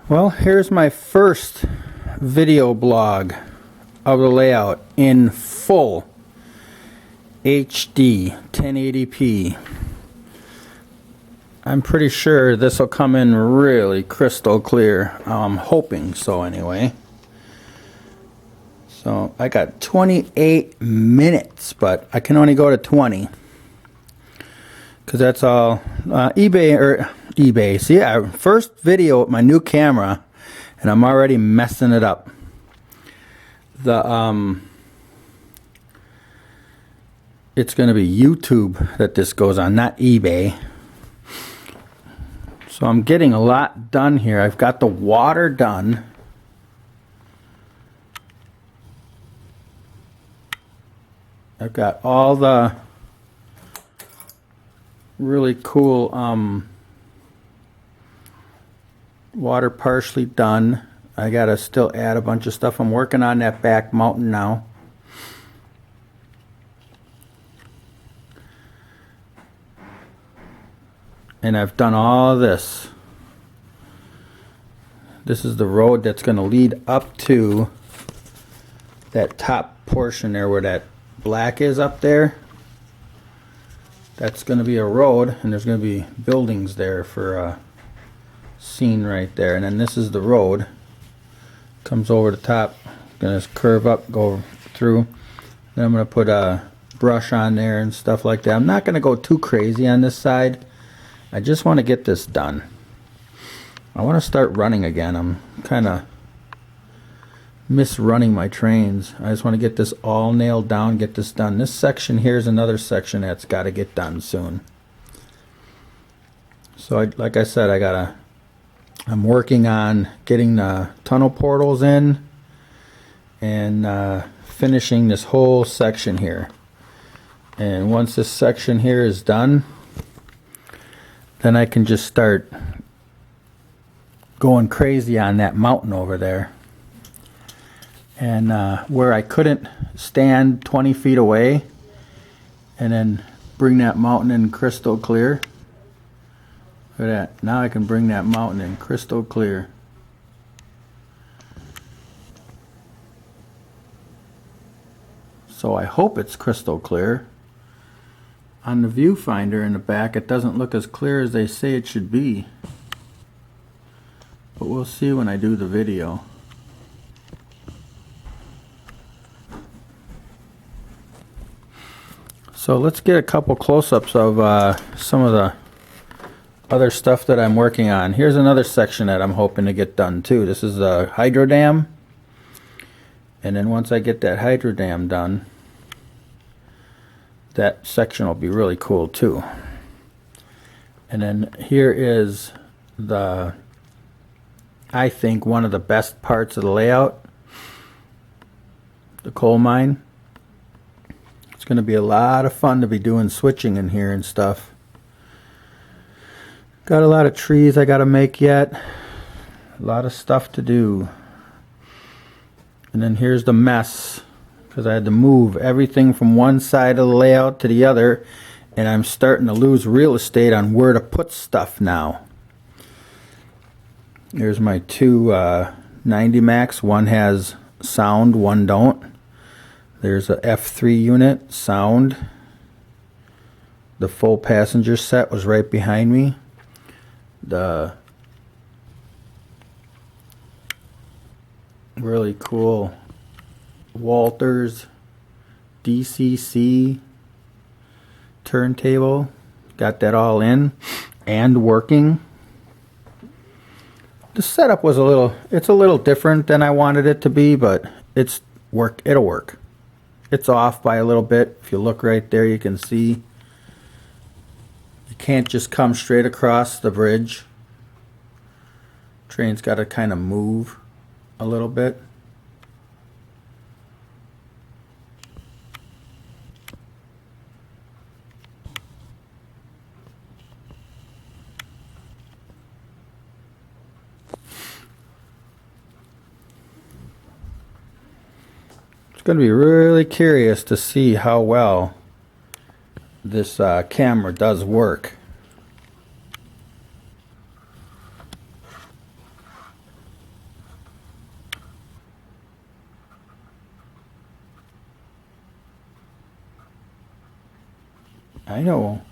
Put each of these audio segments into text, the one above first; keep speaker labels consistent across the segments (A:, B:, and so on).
A: Well, here's my first video blog of the layout in full HD 1080p. I'm pretty sure this will come in really crystal clear. I'm hoping so anyway. So I got 28 minutes, but I can only go to 20 because that's all eBay. See, first video with my new camera, and I'm already messing it up. It's going to be YouTube that this goes on, not eBay. So I'm getting a lot done here. I've got the water done. I've got all the really cool water partially done. I gotta still add a bunch of stuff. I'm working on that back mountain now. And I've done all this. This is the road that's going to lead up to that top portion there where that black is up there. That's going to be a road, and there's going to be buildings there for a scene right there. And then this is the road. Comes over the top. Going to curve up, go through. Then I'm going to put a brush on there and stuff like that. I'm not going to go too crazy on this side. I just want to get this done. I want to start running again. I'm kind of running my trains. I just want to get this all nailed down, get this done. This section here is another section that's got to get done soon. So like I said, I'm working on getting the tunnel portals in and finishing this whole section here. And once this section here is done, then I can just start going crazy on that mountain over there. And where I couldn't stand 20 feet away and then bring that mountain in crystal clear. Look at that. Now I can bring that mountain in crystal clear. So I hope it's crystal clear. On the viewfinder in the back, it doesn't look as clear as they say it should be. But we'll see when I do the video. So let's get a couple close-ups of some of the other stuff that I'm working on. Here's another section that I'm hoping to get done too. This is a hydro dam. And then once I get that hydro dam done, that section will be really cool too. And then here is I think one of the best parts of the layout, the coal mine. It's going to be a lot of fun to be doing switching in here and stuff. Got a lot of trees I got to make yet. A lot of stuff to do. And then here's the mess, because I had to move everything from one side of the layout to the other, and I'm starting to lose real estate on where to put stuff now. Here's my two 90 Max. One has sound, one don't. There's a F3 unit, sound. The full passenger set was right behind me. The really cool Walters DCC turntable, got that all in and working. The setup was it's a little different than I wanted it to be, but it'll work. It's off by a little bit. If you look right there, you can see you can't just come straight across the bridge. Train's got to kind of move a little bit. Going to be really curious to see how well this camera does work. I know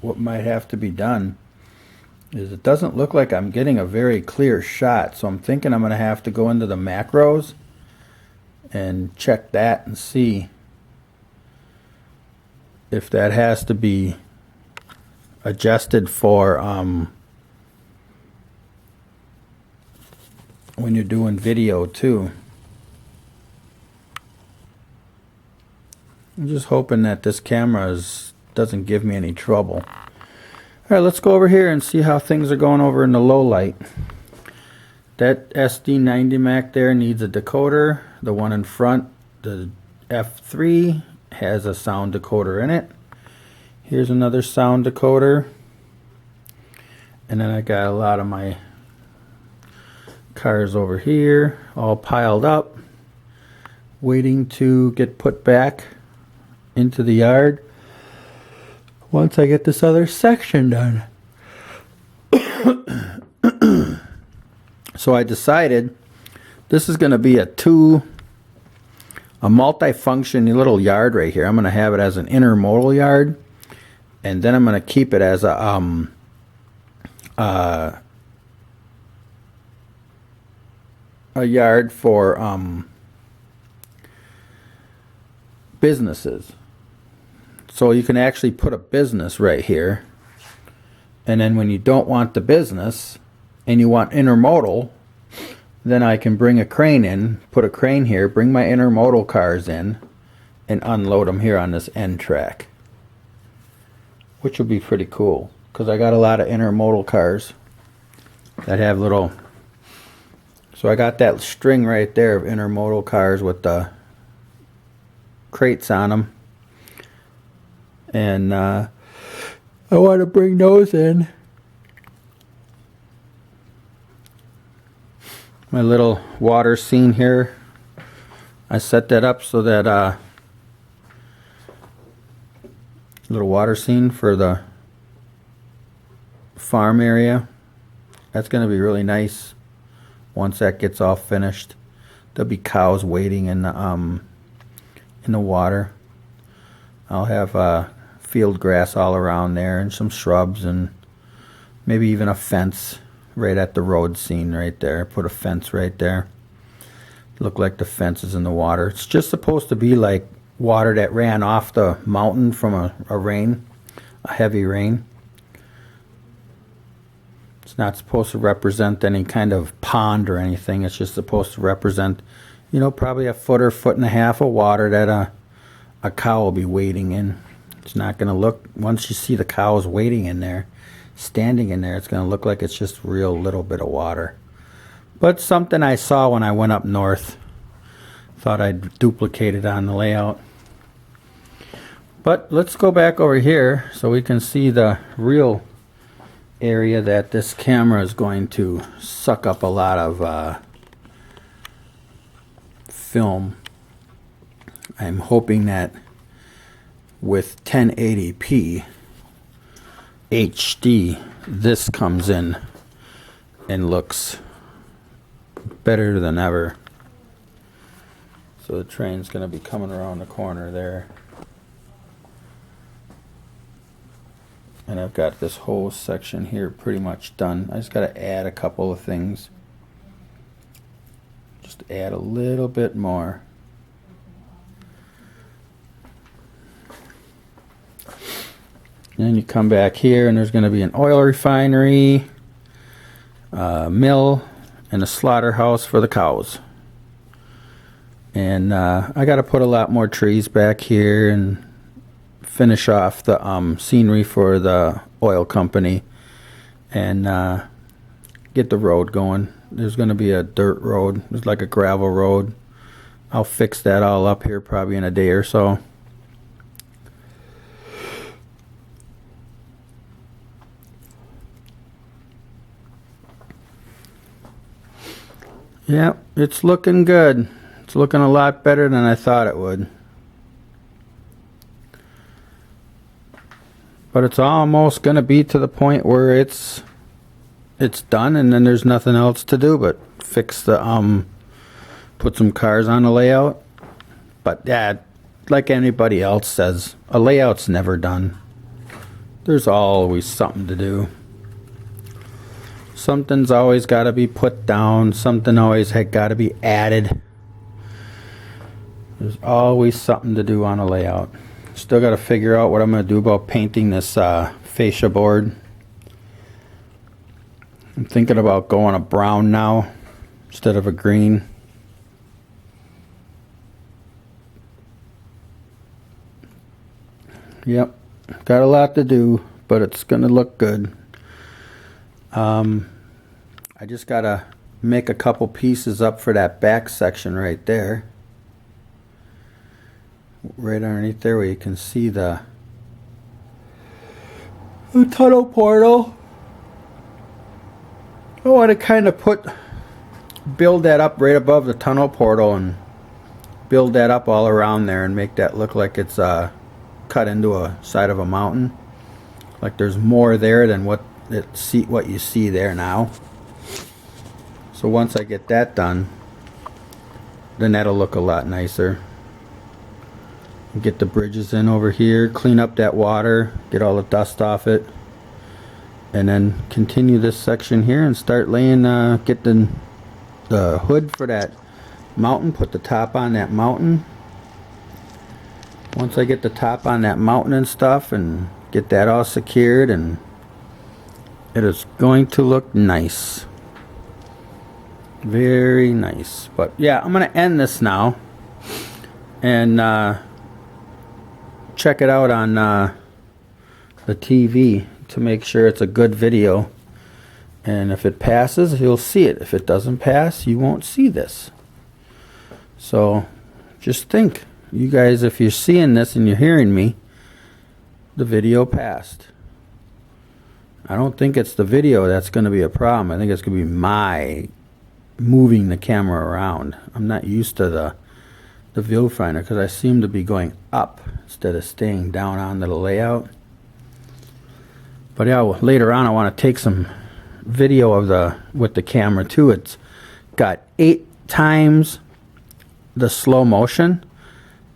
A: what might have to be done is it doesn't look like I'm getting a very clear shot, so I'm thinking I'm going to have to go into the macros and check that and see if that has to be adjusted for when you're doing video too. I'm just hoping that this camera doesn't give me any trouble. Alright, let's go over here and see how things are going over in the low light. That SD90 Mac there needs a decoder. The one in front, the F3, has a sound decoder in it. Here's another sound decoder. And then I got a lot of my cars over here all piled up, waiting to get put back into the yard once I get this other section done. So I decided this is going to be a multi-function little yard right here. I'm going to have it as an intermodal yard, and then I'm going to keep it as a yard for businesses. So you can actually put a business right here, and then when you don't want the business and you want intermodal, then I can bring a crane in, put a crane here, bring my intermodal cars in, and unload them here on this end track, which will be pretty cool because I got a lot of intermodal cars that have little. So I got that string right there of intermodal cars with the crates on them, and I want to bring those in. My little water scene here, I set that up so that little water scene for the farm area. That's going to be really nice once that gets all finished. There'll be cows waiting in the water. I'll have field grass all around there and some shrubs and maybe even a fence right at the road scene right there. Put a fence right there. Look like the fence is in the water. It's just supposed to be like water that ran off the mountain from a heavy rain. It's not supposed to represent any kind of pond or anything. It's just supposed to represent, you know, probably a foot or foot and a half of water that a cow will be wading in. It's not going to look, once you see the cows wading in there, standing in there, it's going to look like it's just real little bit of water. But something I saw when I went up north. Thought I'd duplicate it on the layout. But let's go back over here so we can see the real area that this camera is going to suck up a lot of film. I'm hoping that with 1080p HD, this comes in and looks better than ever. So the train's going to be coming around the corner there. And I've got this whole section here pretty much done. I just got to add a couple of things. Just add a little bit more. Then you come back here and there's going to be an oil refinery, mill, and a slaughterhouse for the cows. And I got to put a lot more trees back here and finish off the scenery for the oil company and get the road going. There's going to be a dirt road. It's like a gravel road. I'll fix that all up here probably in a day or so. Yeah, it's looking good. It's looking a lot better than I thought it would. But it's almost going to be to the point where it's done and then there's nothing else to do but fix the put some cars on the layout. But yeah, like anybody else says, a layout's never done. There's always something to do. Something's always got to be put down. Something always had got to be added. There's always something to do on a layout. Still got to figure out what I'm going to do about painting this fascia board. I'm thinking about going a brown now instead of a green. Yep, got a lot to do, but it's going to look good. I just got to make a couple pieces up for that back section right there. Right underneath there where you can see the tunnel portal. I want to kind of build that up right above the tunnel portal and build that up all around there and make that look like it's cut into a side of a mountain. Like there's more there than what you see there now. So once I get that done, then that'll look a lot nicer. Get the bridges in over here, clean up that water, get all the dust off it, and then continue this section here and start laying, get the hood for that mountain, put the top on that mountain. Once I get the top on that mountain and stuff and get that all secured, and it is going to look nice. Very nice. But yeah, I'm going to end this now and check it out on the TV to make sure it's a good video. And if it passes, you'll see it. If it doesn't pass, you won't see this. So just think, you guys, if you're seeing this and you're hearing me, the video passed. I don't think it's the video that's going to be a problem. I think it's going to be my moving the camera around. I'm not used to the viewfinder because I seem to be going up instead of staying down on the layout. But yeah, later on I want to take some video of with the camera too. It's got 8 times the slow motion.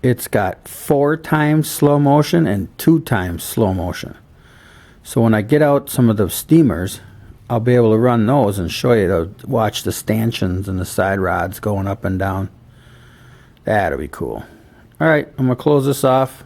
A: It's got 4 times slow motion and 2 times slow motion. So when I get out some of the steamers, I'll be able to run those and show you to watch the stanchions and the side rods going up and down. That'll be cool. Alright, I'm going to close this off.